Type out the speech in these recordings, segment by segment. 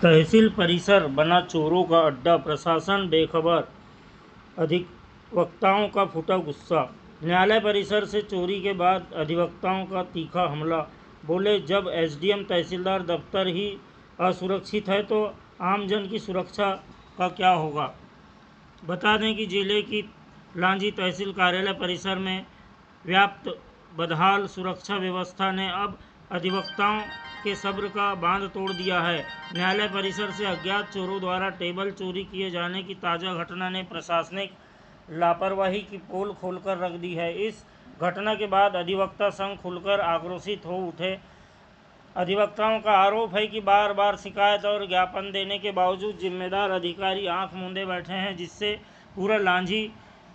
तहसील परिसर बना चोरों का अड्डा, प्रशासन बेखबर, अधिवक्ताओं का फूटा गुस्सा। न्यायालय परिसर से चोरी के बाद अधिवक्ताओं का तीखा हमला। बोले, जब एसडीएम तहसीलदार दफ्तर ही असुरक्षित है तो आमजन की सुरक्षा का क्या होगा। बता दें कि जिले की लांजी तहसील कार्यालय परिसर में व्याप्त बदहाल सुरक्षा व्यवस्था ने अब अधिवक्ताओं के सब्र का बांध तोड़ दिया है। न्यायालय परिसर से अज्ञात चोरों द्वारा टेबल चोरी किए जाने की ताज़ा घटना ने प्रशासनिक लापरवाही की पोल खोलकर रख दी है। इस घटना के बाद अधिवक्ता संघ खुलकर आक्रोशित हो उठे। अधिवक्ताओं का आरोप है कि बार बार शिकायत और ज्ञापन देने के बावजूद जिम्मेदार अधिकारी आंख मूंदे बैठे हैं, जिससे पूरा लांजी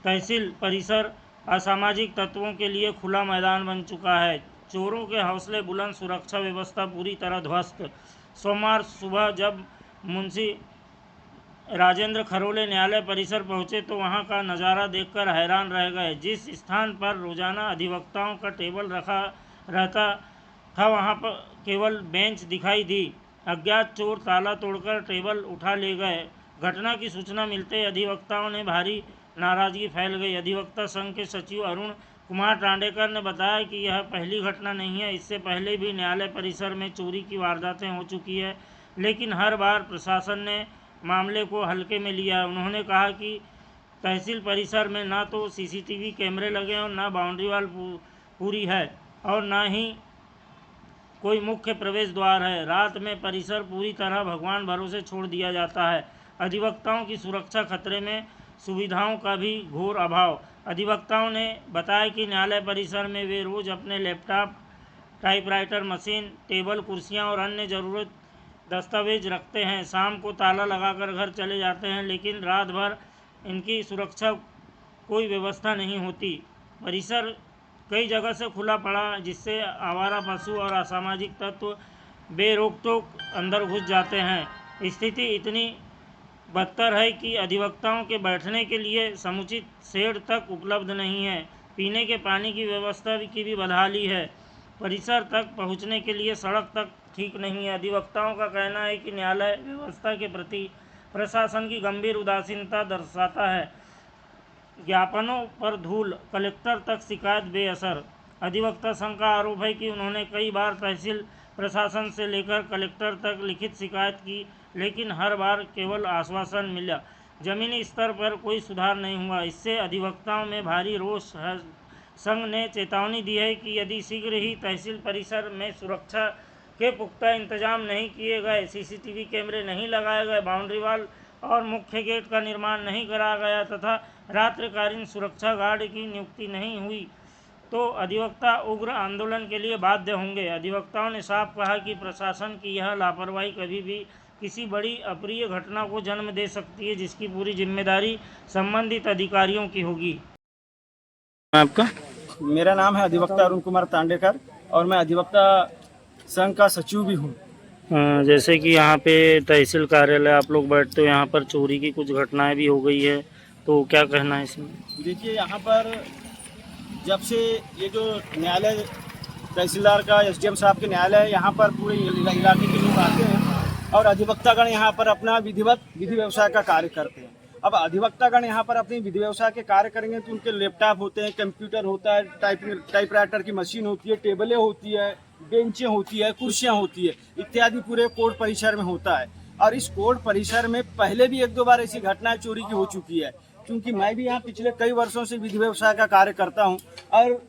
तहसील परिसर असामाजिक तत्वों के लिए खुला मैदान बन चुका है। चोरों के हौसले बुलंद, सुरक्षा व्यवस्था पूरी तरह ध्वस्त। सोमवार सुबह जब मुंशी राजेंद्र खरोले न्यायालय परिसर पहुंचे तो वहां का नज़ारा देखकर हैरान रह गए। जिस स्थान पर रोजाना अधिवक्ताओं का टेबल रखा रहता था, वहां पर केवल बेंच दिखाई दी। अज्ञात चोर ताला तोड़कर टेबल उठा ले गए। घटना की सूचना मिलते अधिवक्ताओं ने भारी नाराजगी फैल गई। अधिवक्ता संघ के सचिव अरुण कुमार टांडेकर ने बताया कि यह पहली घटना नहीं है, इससे पहले भी न्यायालय परिसर में चोरी की वारदातें हो चुकी है, लेकिन हर बार प्रशासन ने मामले को हल्के में लिया। उन्होंने कहा कि तहसील परिसर में न तो सीसीटीवी कैमरे लगे और न बाउंड्री वाल पूरी है और न ही कोई मुख्य प्रवेश द्वार है। रात में परिसर पूरी तरह भगवान भरोसे छोड़ दिया जाता है। अधिवक्ताओं की सुरक्षा खतरे में, सुविधाओं का भी घोर अभाव। अधिवक्ताओं ने बताया कि न्यायालय परिसर में वे रोज अपने लैपटॉप, टाइपराइटर मशीन, टेबल, कुर्सियां और अन्य ज़रूरत दस्तावेज रखते हैं। शाम को ताला लगाकर घर चले जाते हैं, लेकिन रात भर इनकी सुरक्षा कोई व्यवस्था नहीं होती। परिसर कई जगह से खुला पड़ा, जिससे आवारा पशु और असामाजिक तत्व बेरोक-टोक अंदर घुस जाते हैं। स्थिति इतनी बदतर है कि अधिवक्ताओं के बैठने के लिए समुचित शेड तक उपलब्ध नहीं है। पीने के पानी की व्यवस्था की भी बदहाली है। परिसर तक पहुंचने के लिए सड़क तक ठीक नहीं है। अधिवक्ताओं का कहना है कि न्यायालय व्यवस्था के प्रति प्रशासन की गंभीर उदासीनता दर्शाता है। ज्ञापनों पर धूल, कलेक्टर तक शिकायत बेअसर। अधिवक्ता संघ का आरोप है कि उन्होंने कई बार तहसील प्रशासन से लेकर कलेक्टर तक लिखित शिकायत की, लेकिन हर बार केवल आश्वासन मिला, जमीनी स्तर पर कोई सुधार नहीं हुआ। इससे अधिवक्ताओं में भारी रोष है। संघ ने चेतावनी दी है कि यदि शीघ्र ही तहसील परिसर में सुरक्षा के पुख्ता इंतजाम नहीं किए गए, सीसीटीवी कैमरे नहीं लगाए गए, बाउंड्री वाल और मुख्य गेट का निर्माण नहीं करा गया तथा रात्रिकालीन सुरक्षा गार्ड की नियुक्ति नहीं हुई, तो अधिवक्ता उग्र आंदोलन के लिए बाध्य होंगे। अधिवक्ताओं ने साफ कहा कि प्रशासन की यह लापरवाही कभी भी किसी बड़ी अप्रिय घटना को जन्म दे सकती है, जिसकी पूरी जिम्मेदारी संबंधित अधिकारियों की होगी। आपका? मेरा नाम है अधिवक्ता अरुण कुमार तांडेकर और मैं अधिवक्ता संघ का सचिव भी हूँ। जैसे कि यहाँ पे तहसील कार्यालय आप लोग बैठते हो, यहाँ पर चोरी की कुछ घटनाएं भी हो गई है, तो क्या कहना है इसमें? देखिए, यहाँ पर जब से ये जो न्यायालय तहसीलदार का, एसडीएम साहब के न्यायालय, यहाँ पर पूरे इलाके के लोग आते हैं और अधिवक्तागण यहाँ पर अपना विधि व्यवसाय का कार्य करते हैं। अब अधिवक्तागण यहाँ पर अपनी विधि व्यवसाय के कार्य करेंगे तो उनके लैपटॉप होते हैं, कंप्यूटर होता है, टाइपराइटर की मशीन होती है, टेबलें होती है, बेंचें होती है, कुर्सियाँ होती है, इत्यादि पूरे कोर्ट परिसर में होता है। और इस कोर्ट परिसर में पहले भी एक दो बार ऐसी घटनाएं चोरी की हो चुकी है, क्योंकि मैं भी यहाँ पिछले कई वर्षों से विधि व्यवसाय का कार्य करता हूँ और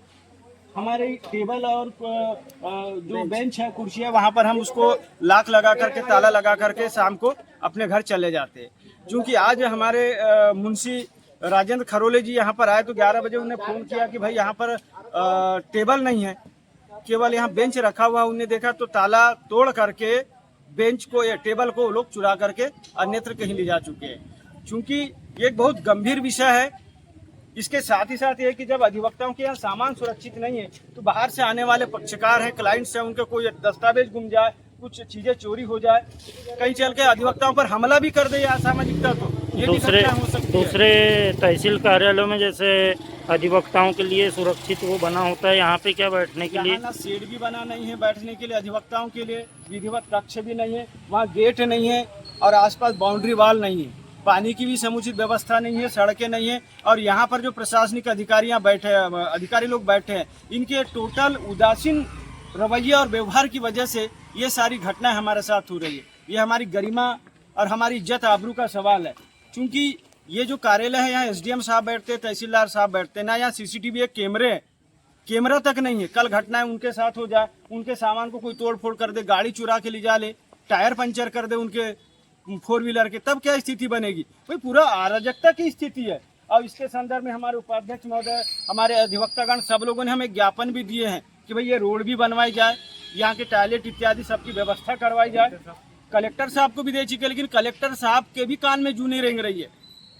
हमारे टेबल और जो बेंच है, कुर्सी है, वहाँ पर हम उसको लाक लगा करके, ताला लगा करके शाम को अपने घर चले जाते हैं। क्योंकि आज हमारे मुंशी राजेंद्र खरोले जी यहाँ पर आए तो 11 बजे उन्हें फ़ोन किया कि भाई यहाँ पर टेबल नहीं है, केवल यहाँ बेंच रखा हुआ। उन्हें देखा तो ताला तोड़ करके बेंच को या टेबल को लोग चुरा करके अन्यत्र कहीं ले जा चुके हैं। चूँकि ये एक बहुत गंभीर विषय है। इसके साथ ही साथ ये कि जब अधिवक्ताओं के यहाँ सामान सुरक्षित नहीं है तो बाहर से आने वाले पक्षकार हैं, क्लाइंट्स हैं, उनके कोई दस्तावेज गुम जाए, कुछ चीज़ें चोरी हो जाए, कहीं चल के अधिवक्ताओं पर हमला भी कर दे असामाजिकता, तो ये दूसरे तहसील कार्यालयों में जैसे अधिवक्ताओं के लिए सुरक्षित वो बना होता है, यहाँ पे क्या बैठने के लिए? यहाँ ना शेड भी बना नहीं है बैठने के लिए अधिवक्ताओं के लिए, विधिवत कक्ष भी नहीं है, वहाँ गेट नहीं है और आसपास बाउंड्री वॉल नहीं है, पानी की भी समुचित व्यवस्था नहीं है, सड़कें नहीं है। और यहाँ पर जो प्रशासनिक अधिकारी लोग बैठे हैं, इनके टोटल उदासीन रवैये और व्यवहार की वजह से ये सारी घटनाएं हमारे साथ हो रही है। ये हमारी गरिमा और हमारी इज्जत आबरू का सवाल है, क्योंकि ये जो कार्यालय है यहाँ एसडीएम साहब बैठते हैं, तहसीलदार साहब बैठते हैं, ना यहाँ सीसीटीवी एक कैमरा तक नहीं है। कल घटनाएं उनके साथ हो जाए, उनके सामान को कोई तोड़ फोड़ कर दे, गाड़ी चुरा के ले जा ले, टायर पंचर कर दे उनके 4 व्हीलर के, तब क्या स्थिति बनेगी? भाई पूरा अराजकता की स्थिति है। और इसके संदर्भ में हमारे उपाध्यक्ष महोदय, हमारे अधिवक्तागण सब लोगों ने हमें ज्ञापन भी दिए हैं कि भाई ये रोड भी बनवाई जाए, यहाँ के टॉयलेट इत्यादि सबकी व्यवस्था करवाई जाए। कलेक्टर साहब को भी दे चुके, लेकिन कलेक्टर साहब के भी कान में जू नहीं रेंग रही है,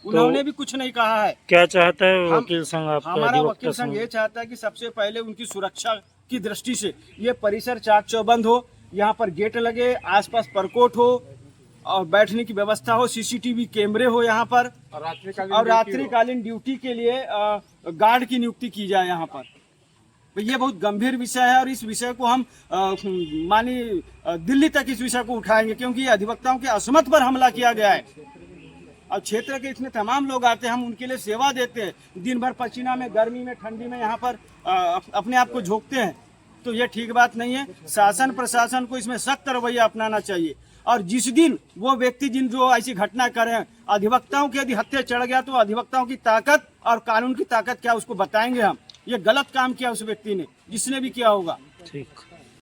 उन्होंने भी कुछ नहीं कहा है। क्या चाहता है वकील संघ आपका? हमारा वकील संघ ये चाहता है कि सबसे पहले उनकी सुरक्षा की दृष्टि से ये परिसर चाक चौबंद हो, यहाँ पर गेट लगे, आसपास परकोट हो और बैठने की व्यवस्था हो, सीसीटीवी कैमरे हो यहाँ पर, और रात्रिकालीन ड्यूटी के लिए गार्ड की नियुक्ति की जाए यहाँ पर। ये बहुत गंभीर विषय है और इस विषय को हम दिल्ली तक इस विषय को उठाएंगे, क्योंकि अधिवक्ताओं के असमत पर हमला किया गया है। और क्षेत्र के इसमें तमाम लोग आते हैं, हम उनके लिए सेवा देते हैं, दिन भर पसीना में, गर्मी में, ठंडी में यहाँ पर अपने आप को झोंकते हैं, तो ये ठीक बात नहीं है। शासन प्रशासन को इसमें सख्त रवैया अपनाना चाहिए। और जिस दिन वो व्यक्ति जो ऐसी घटना करें, अधिवक्ताओं की यदि हत्या चढ़ गया तो अधिवक्ताओं की ताकत और कानून की ताकत क्या उसको बताएंगे हम। ये गलत काम किया उस व्यक्ति ने, जिसने भी किया होगा। ठीक।